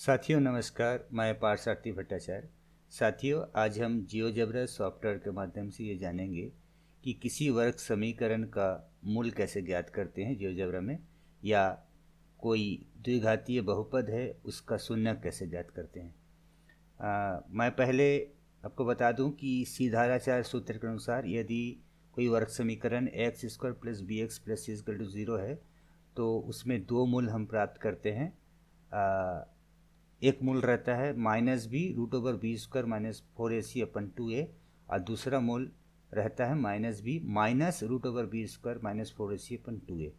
साथियों नमस्कार, मैं पार्थसारथी भट्टाचार्य। साथियों, आज हम जियोजेब्रा सॉफ्टवेयर के माध्यम से ये जानेंगे कि किसी वर्ग समीकरण का मूल कैसे ज्ञात करते हैं जियोजेब्रा में, या कोई द्विघातीय बहुपद है उसका शून्य कैसे ज्ञात करते हैं। मैं पहले आपको बता दूं कि सीधाराचार सूत्र के अनुसार यदि कोई वर्ग समीकरण X square plus B X plus C equal to 0 है तो उसमें दो मूल हम प्राप्त करते हैं। एक मूल रहता है -b√b² -4ac/2a और दूसरा मूल रहता है -b-√b² -4ac/2a।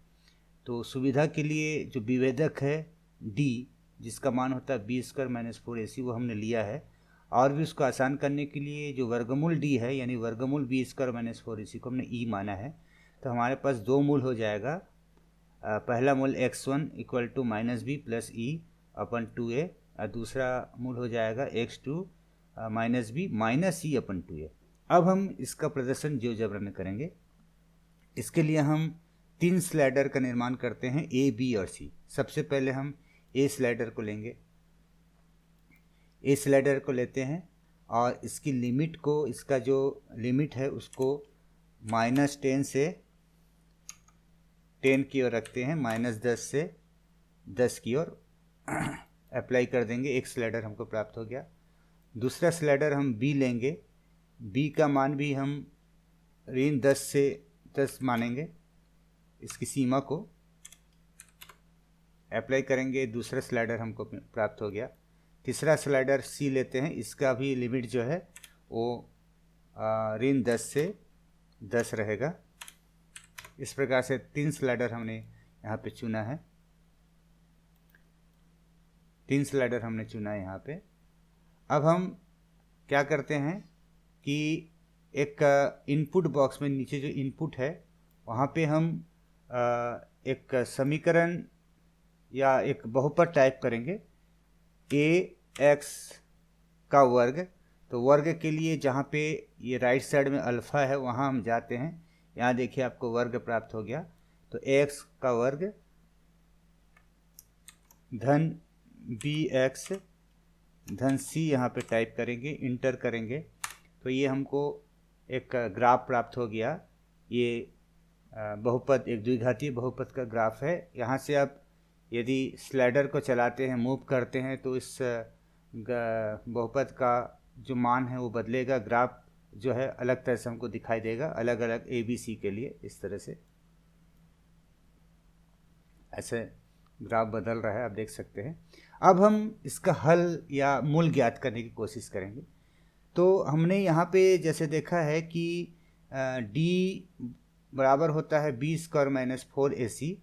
तो सुविधा के लिए जो विभेदक है d, जिसका मान होता है b² -4ac, वो हमने लिया है। और भी उसको आसान करने के लिए जो वर्गमूल d है यानी वर्गमूल b² -4ac को हमने e माना है। तो हमारे पास दो मूल हो जाएगा। पहला मूल x1 equal to -b + e/2a और दूसरा मूल हो जाएगा x2 -b - e/2a। अब हम इसका प्रदर्शन जियोजेब्रा में करेंगे। इसके लिए हम तीन स्लाइडर का निर्माण करते हैं, a, b और c। सबसे पहले हम a स्लाइडर को लेंगे। a स्लाइडर को लेते हैं और इसकी लिमिट को, इसका जो लिमिट है उसको -10 से 10 की ओर रखते हैं, -10 से 10 की ओर अप्लाई कर देंगे। एक स्लाइडर हमको प्राप्त हो गया। दूसरा स्लाइडर हम b लेंगे। b का मान भी हम -10 से 10 मानेंगे। इसकी सीमा को अप्लाई करेंगे, दूसरा स्लाइडर हमको प्राप्त हो गया। तीसरा स्लाइडर c लेते हैं। इसका भी लिमिट जो है वो -10 से 10 रहेगा। इस प्रकार से तीन स्लाइडर हमने यहाँ पे चुना है। तीन स्लाइडर हमने चुना है यहाँ पे। अब हम क्या करते हैं कि एक इनपुट बॉक्स में नीचे जो इनपुट है वहाँ पे हम एक समीकरण या एक बहुपद टाइप करेंगे, ax का वर्ग। तो वर्ग के लिए जहाँ पे ये राइट साइड में अल्फ़ा है वहाँ हम जाते हैं। यहाँ देखिए आपको वर्ग प्राप्त हो गया। तो ax का वर्ग धन bx धन c यहाँ पे टाइप करेंगे, इंटर करेंगे तो ये हमको एक ग्राफ प्राप्त हो गया। ये बहुपद, एक द्विघातीय बहुपद का ग्राफ है। यहाँ से आप यदि स्लाइडर को चलाते हैं, मूव करते हैं, तो इस बहुपद का जो मान है वो बदलेगा। ग्राफ जो है अलग तरह से हमको दिखाई देगा, अलग अलग ए बी सी के लिए। इस तरह से ऐसे ग्राफ बदल रहा है, आप देख सकते हैं। अब हम इसका हल या मूल ज्ञात करने की कोशिश करेंगे। तो हमने यहाँ पे जैसे देखा है कि d बराबर होता है b² - 4ac।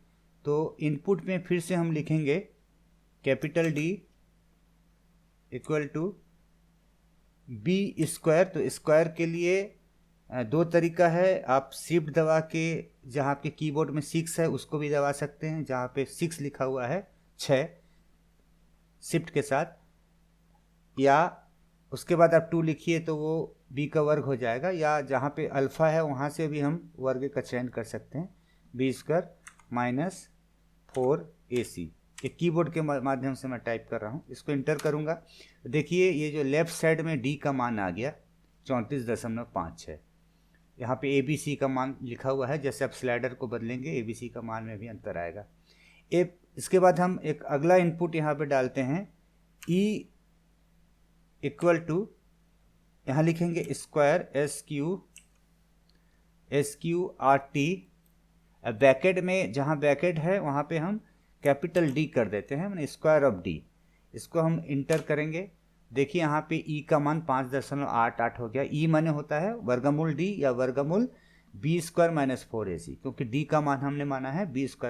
तो इनपुट में फिर से हम लिखेंगे capital D equal to b²। तो स्क्वायर के लिए दो तरीका है। आप शिफ्ट दबा के, जहाँ आपके कीबोर्ड में 6 है उसको भी दबा सकते हैं, जहाँ पे 6 लिखा हुआ है 6 शिफ्ट के साथ, या उसके बाद आप 2 लिखिए तो वो b का वर्ग हो जाएगा। या जहाँ पे अल्फ़ा है वहाँ से भी हम वर्ग का चयन कर सकते हैं, b² - 4ac। ये कीबोर्ड के माध्यम से मैं टाइप कर रहा हूँ। इसको इंटर करूँगा। देखिए ये जो लेफ़्ट साइड में d का मान आ गया 34.56। यहाँ पे ABC का मान लिखा हुआ है। जैसे आप स्लाइडर को बदलेंगे ABC का मान में भी अंतर आएगा। इसके बाद हम एक अगला इनपुट यहाँ पे डालते हैं, E इक्वल टू, यहाँ लिखेंगे स्क्वायर SQRT। ब्रैकेट में, जहाँ ब्रैकेट है वहाँ पे हम कैपिटल D कर देते हैं, मैंने स्क्वायर ऑफ D। इसको हम इंटर करेंगे। देखिए यहाँ पे E का मान 5.88 हो गया। E माने होता है वर्गमूल D या वर्गमूल b² - 4ac, क्योंकि D का मान हमने माना है b² -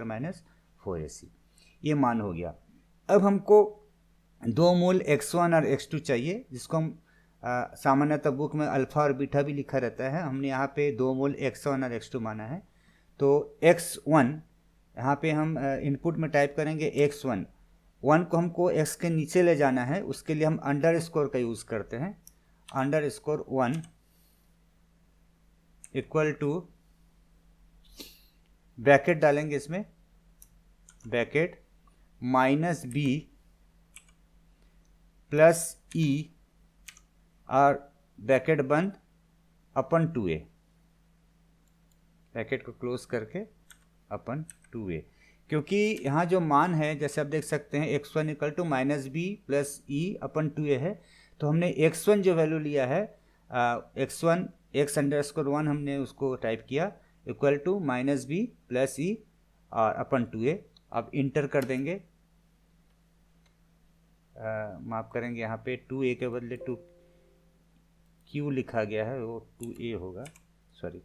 4ac। ये मान हो गया। अब हमको दो मूल x1 और x2 चाहिए, जिसको हम सामान्यतः बुक में अल्फ़ा और बीटा भी लिखा रहता है। हमने यहाँ पे दो मूल x1 और x2 माना है। तो x1 यहाँ पे हम इनपुट में टाइप करेंगे x1। 1 को हमको x के नीचे ले जाना है, उसके लिए हम अंडरस्कोर का यूज़ करते हैं। _1 इक्वल टू, ब्रैकेट डालेंगे इसमें, ब्रैकेट -b प्लस ई और ब्रैकेट बंद अपन 2a, ब्रैकेट को क्लोज करके अपन 2a, क्योंकि यहाँ जो मान है जैसे आप देख सकते हैं x1 equal to minus B plus E upon 2a है, तो हमने x1 जो वैल्यू लिया है x1 x_1 हमने उसको टाइप किया equal to minus B plus E और अपन 2a। अब इंटर कर देंगे, माफ़ करेंगे यहाँ पे 2a के बदले 2q लिखा गया है, वो 2a होगा, सॉरी।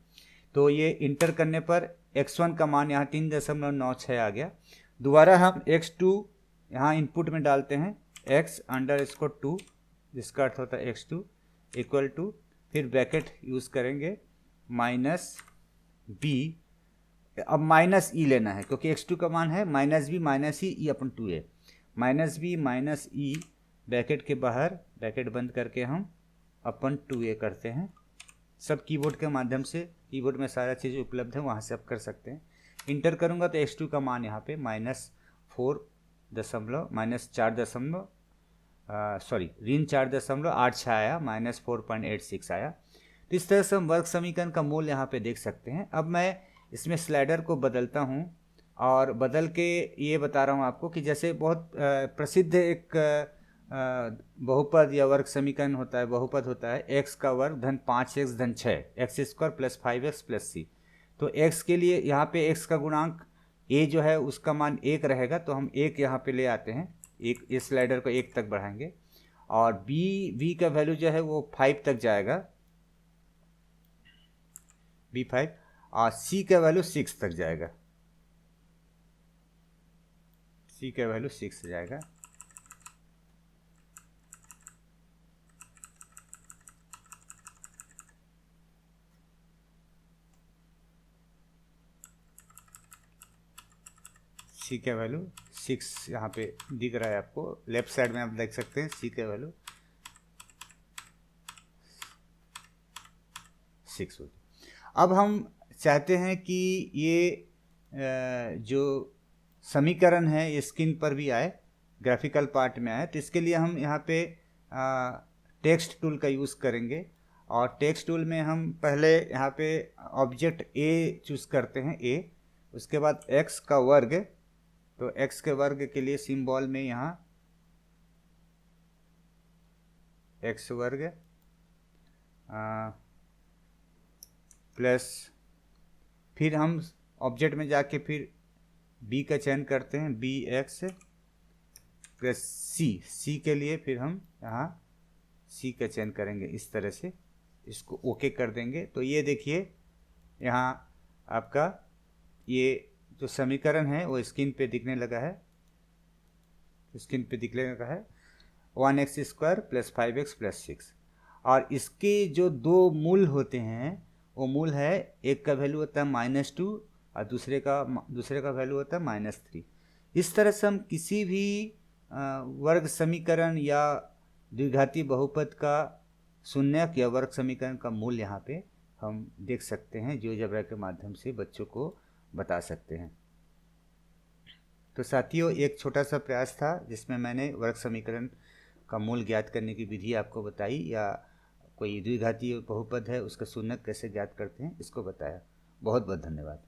तो ये इंटर करने पर x1 का मान यहाँ 3.96 आ गया। दोबारा हम x2 यहाँ इनपुट में डालते हैं, x_2 जिसका अर्थ होता है x2 इक्वल टू, फिर ब्रैकेट यूज़ करेंगे माइनस b, अब माइनस ई लेना है क्योंकि x2 का मान है minus B minus E upon 2a, minus B minus E bracket के बाहर ब्रैकेट बंद करके हम अपन 2a करते हैं। सब कीबोर्ड के माध्यम से, कीबोर्ड में सारा चीज़ उपलब्ध है, वहाँ से आप कर सकते हैं। इंटर करूँगा तो x2 का मान यहाँ पे -4.8 आया, -4.86 आया। तो इस तरह से हम वर्ग समीकरण का मूल यहाँ पे देख सकते हैं। अब मैं इसमें स्लाइडर को बदलता हूँ और बदल के ये बता रहा हूँ आपको कि जैसे बहुत प्रसिद्ध एक बहुपद या वर्ग समीकरण होता है, बहुपद होता है x का वर्ग धन 5x धन 6 x² plus 5x plus c। तो x के लिए यहाँ पे x का गुणांक a जो है उसका मान 1 रहेगा, तो हम 1 यहाँ पे ले आते हैं, एक इस स्लाइडर को 1 तक बढ़ाएंगे और b का वैल्यू जो है वो 5 तक जाएगा, b5, और c का वैल्यू 6 तक जाएगा, c का वैल्यू 6 जाएगा। सी का वैल्यू 6 यहाँ पे दिख रहा है आपको, लेफ्ट साइड में आप देख सकते हैं सी का वैल्यू 6 होती। अब हम चाहते हैं कि ये जो समीकरण है ये स्क्रीन पर भी आए, ग्राफिकल पार्ट में आए, तो इसके लिए हम यहाँ पे टेक्स्ट टूल का यूज़ करेंगे। और टेक्स्ट टूल में हम पहले यहाँ पे ऑब्जेक्ट ए चूज़ करते हैं, ए, उसके बाद x का वर्ग, तो x के वर्ग के लिए सिंबल में यहाँ x वर्ग प्लस, फिर हम ऑब्जेक्ट में जाके फिर b का चयन करते हैं, bx प्लस c के लिए फिर हम यहाँ c का चयन करेंगे, इस तरह से इसको ओके कर देंगे। तो ये देखिए यहाँ आपका ये जो समीकरण है वो स्क्रीन पे दिखने लगा है, स्क्रीन पे दिखने लगा है 1x² प्लस 5x प्लस 6। और इसके जो दो मूल होते हैं वो मूल है, एक का वैल्यू होता है -2 और दूसरे का वैल्यू होता है -3। इस तरह से हम किसी भी वर्ग समीकरण या द्विघाती बहुपद का शून्यक या वर्ग समीकरण का मूल यहाँ पे हम देख सकते हैं, जियोजेब्रा के माध्यम से बच्चों को बता सकते हैं। तो साथियों, एक छोटा सा प्रयास था जिसमें मैंने वर्ग समीकरण का मूल ज्ञात करने की विधि आपको बताई, या कोई द्विघाती बहुपद है उसका शून्यक कैसे ज्ञात करते हैं इसको बताया। बहुत बहुत धन्यवाद।